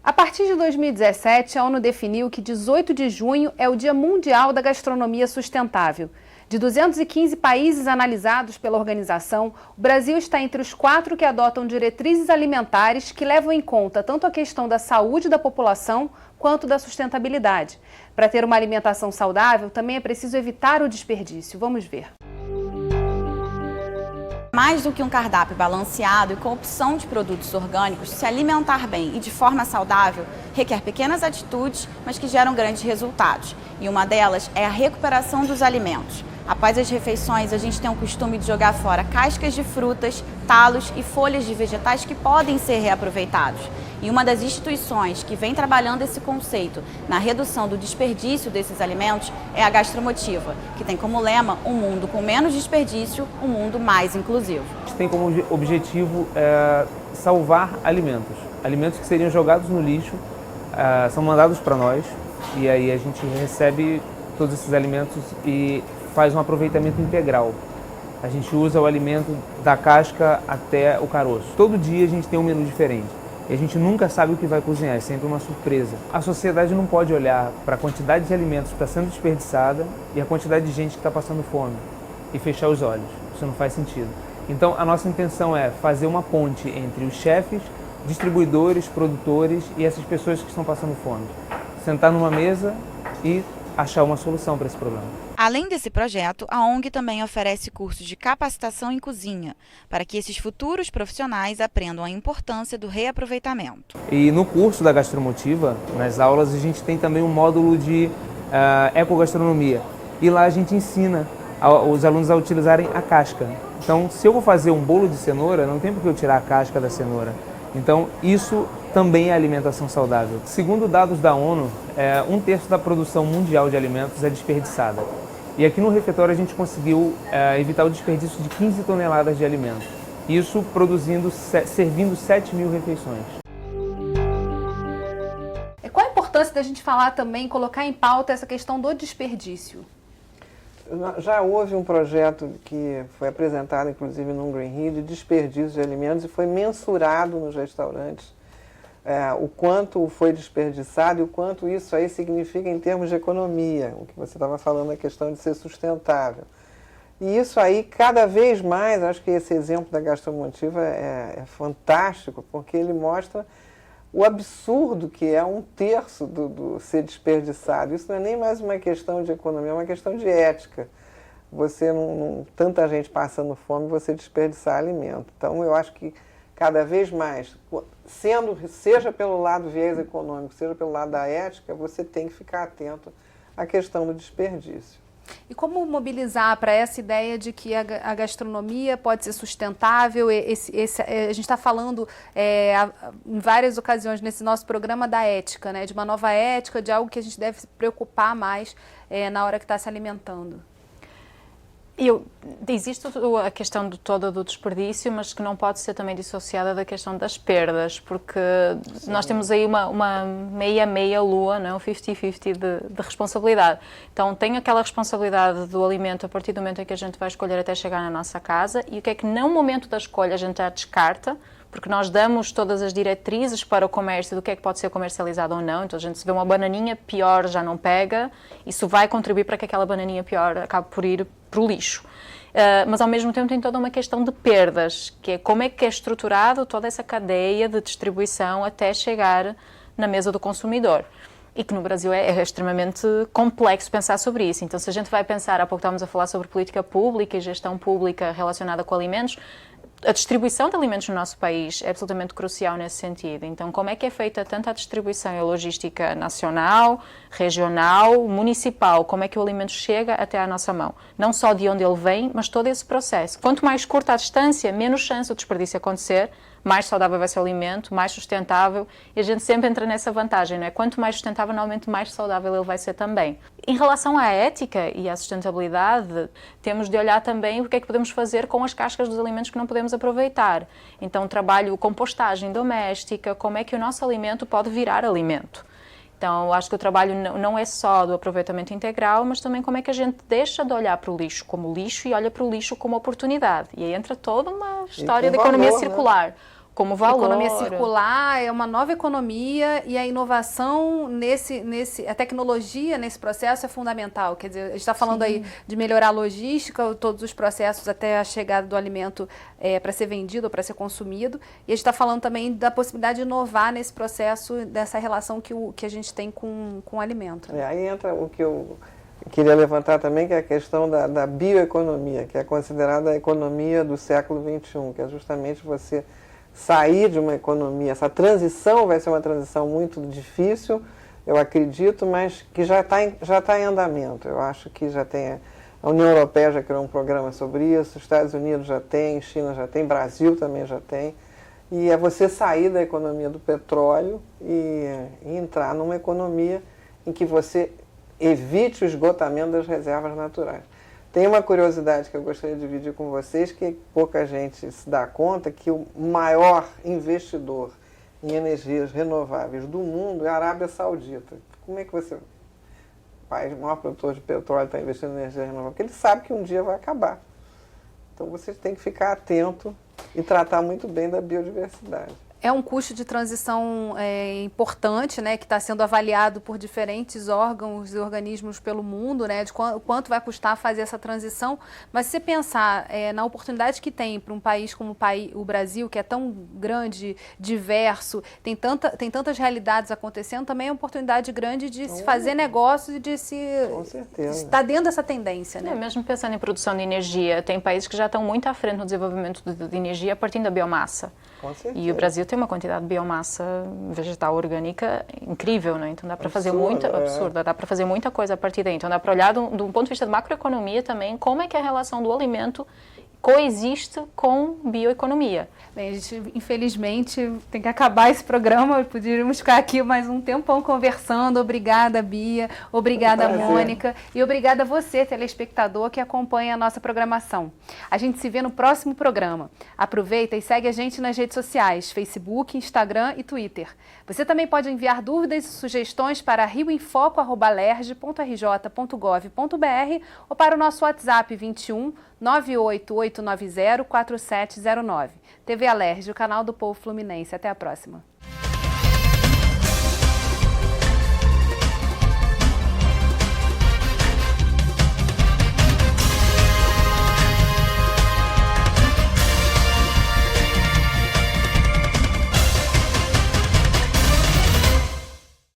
A partir de 2017, a ONU definiu que 18 de junho é o Dia Mundial da Gastronomia Sustentável. De 215 países analisados pela organização, o Brasil está entre os 4 que adotam diretrizes alimentares que levam em conta tanto a questão da saúde da população quanto da sustentabilidade. Para ter uma alimentação saudável, também é preciso evitar o desperdício. Vamos ver. Mais do que um cardápio balanceado e com opção de produtos orgânicos, se alimentar bem e de forma saudável requer pequenas atitudes, mas que geram grandes resultados. E uma delas é a recuperação dos alimentos. Após as refeições, a gente tem o costume de jogar fora cascas de frutas, talos e folhas de vegetais que podem ser reaproveitados. E uma das instituições que vem trabalhando esse conceito na redução do desperdício desses alimentos é a Gastromotiva, que tem como lema um mundo com menos desperdício, um mundo mais inclusivo. A gente tem como objetivo salvar alimentos. Alimentos que seriam jogados no lixo, são mandados para nós e aí a gente recebe todos esses alimentos e faz um aproveitamento integral. A gente usa o alimento da casca até o caroço. Todo dia a gente tem um menu diferente. E a gente nunca sabe o que vai cozinhar, é sempre uma surpresa. A sociedade não pode olhar para a quantidade de alimentos que está sendo desperdiçada e a quantidade de gente que está passando fome e fechar os olhos. Isso não faz sentido. Então, a nossa intenção é fazer uma ponte entre os chefes, distribuidores, produtores e essas pessoas que estão passando fome. Sentar numa mesa e achar uma solução para esse problema. Além desse projeto, a ONG também oferece cursos de capacitação em cozinha, para que esses futuros profissionais aprendam a importância do reaproveitamento. E no curso da Gastromotiva, nas aulas, a gente tem também um módulo de ecogastronomia. E lá a gente ensina os alunos a utilizarem a casca. Então, se eu vou fazer um bolo de cenoura, não tem por que eu tirar a casca da cenoura. Então, isso também é alimentação saudável. Segundo dados da ONU, 1/3 da produção mundial de alimentos é desperdiçada. E aqui no refeitório a gente conseguiu evitar o desperdício de 15 toneladas de alimentos. Isso servindo 7.000 refeições. Qual a importância da gente falar também, colocar em pauta essa questão do desperdício? Já houve um projeto que foi apresentado, inclusive, no Green Rio, de desperdício de alimentos e foi mensurado nos restaurantes o quanto foi desperdiçado e o quanto isso aí significa em termos de economia, o que você estava falando, a questão de ser sustentável. E isso aí, cada vez mais, acho que esse exemplo da Gastromotiva é fantástico, porque ele mostra o absurdo que é 1/3 do ser desperdiçado. Isso não é nem mais uma questão de economia, é uma questão de ética. Você tanta gente passando fome, você desperdiçar alimento. Então, eu acho que cada vez mais, seja pelo lado viés econômico, seja pelo lado da ética, você tem que ficar atento à questão do desperdício. E como mobilizar para essa ideia de que a gastronomia pode ser sustentável? A gente está falando em várias ocasiões nesse nosso programa da ética, né? De uma nova ética, de algo que a gente deve se preocupar mais na hora que está se alimentando. Existe a questão toda do desperdício, mas que não pode ser também dissociada da questão das perdas, porque sim, nós temos aí uma meia lua, não é? Um 50-50 de responsabilidade. Então tem aquela responsabilidade do alimento a partir do momento em que a gente vai escolher até chegar na nossa casa, e o que é que no momento da escolha a gente já descarta, porque nós damos todas as diretrizes para o comércio do que é que pode ser comercializado ou não. Então a gente, se vê uma bananinha pior, já não pega, isso vai contribuir para que aquela bananinha pior acabe por ir para o lixo. Mas ao mesmo tempo tem toda uma questão de perdas, que é como é que é estruturado toda essa cadeia de distribuição até chegar na mesa do consumidor. E que no Brasil é extremamente complexo pensar sobre isso. Então, se a gente vai pensar, há pouco estávamos a falar sobre política pública e gestão pública relacionada com alimentos, a distribuição de alimentos no nosso país é absolutamente crucial nesse sentido. Então, como é que é feita tanto a distribuição e a logística nacional, regional, municipal, como é que o alimento chega até à nossa mão? Não só de onde ele vem, mas todo esse processo. Quanto mais curta a distância, menos chance o desperdício acontecer, mais saudável vai ser o alimento, mais sustentável, e a gente sempre entra nessa vantagem, não é? Quanto mais sustentável, normalmente mais saudável ele vai ser também. Em relação à ética e à sustentabilidade, temos de olhar também o que é que podemos fazer com as cascas dos alimentos que não podemos aproveitar. Então, trabalho compostagem doméstica, como é que o nosso alimento pode virar alimento. Então, acho que o trabalho não é só do aproveitamento integral, mas também como é que a gente deixa de olhar para o lixo como lixo e olha para o lixo como oportunidade. E aí entra toda uma história de economia circular. como valor. Economia circular é uma nova economia e a inovação a tecnologia nesse processo é fundamental. Quer dizer, a gente está falando aí de melhorar a logística, todos os processos até a chegada do alimento para ser vendido ou para ser consumido. E a gente está falando também da possibilidade de inovar nesse processo, dessa relação que a gente tem com o alimento. Aí entra o que eu queria levantar também, que é a questão da bioeconomia, que é considerada a economia do século XXI, que é justamente você sair de uma economia. Essa transição vai ser uma transição muito difícil, eu acredito, mas que já está em andamento. Eu acho que já tem... A União Europeia já criou um programa sobre isso, os Estados Unidos já tem, China já tem, Brasil também já tem. E é você sair da economia do petróleo e entrar numa economia em que você evite o esgotamento das reservas naturais. Tem uma curiosidade que eu gostaria de dividir com vocês, que pouca gente se dá conta, que o maior investidor em energias renováveis do mundo é a Arábia Saudita. Como é que você... O país maior produtor de petróleo está investindo em energia renovável? Porque ele sabe que um dia vai acabar. Então vocês têm que ficar atento e tratar muito bem da biodiversidade. É um custo de transição importante, né, que está sendo avaliado por diferentes órgãos e organismos pelo mundo, né, de quanto vai custar fazer essa transição. Mas se você pensar na oportunidade que tem para um país como o Brasil, que é tão grande, diverso, tem tantas realidades acontecendo, também é uma oportunidade grande de se fazer negócios e de se... Com certeza. Está dentro dessa tendência, né? Mesmo pensando em produção de energia, tem países que já estão muito à frente no desenvolvimento de energia partindo da biomassa. Com certeza. E o Brasil tem uma quantidade de biomassa vegetal orgânica incrível, né? Então dá para fazer absurda, dá para fazer muita coisa a partir daí. Então dá para olhar de um ponto de vista de macroeconomia também, como é que a relação do alimento coexiste com bioeconomia. Bem, a gente, infelizmente, tem que acabar esse programa. Poderíamos ficar aqui mais um tempão conversando. Obrigada, Bia. Obrigada, Mônica. E obrigada a você, telespectador, que acompanha a nossa programação. A gente se vê no próximo programa. Aproveita e segue a gente nas redes sociais, Facebook, Instagram e Twitter. Você também pode enviar dúvidas e sugestões para rioemfoco@lerj.rj.gov.br ou para o nosso WhatsApp 21 98890 4709. TV Alerj, o canal do povo fluminense. Até a próxima.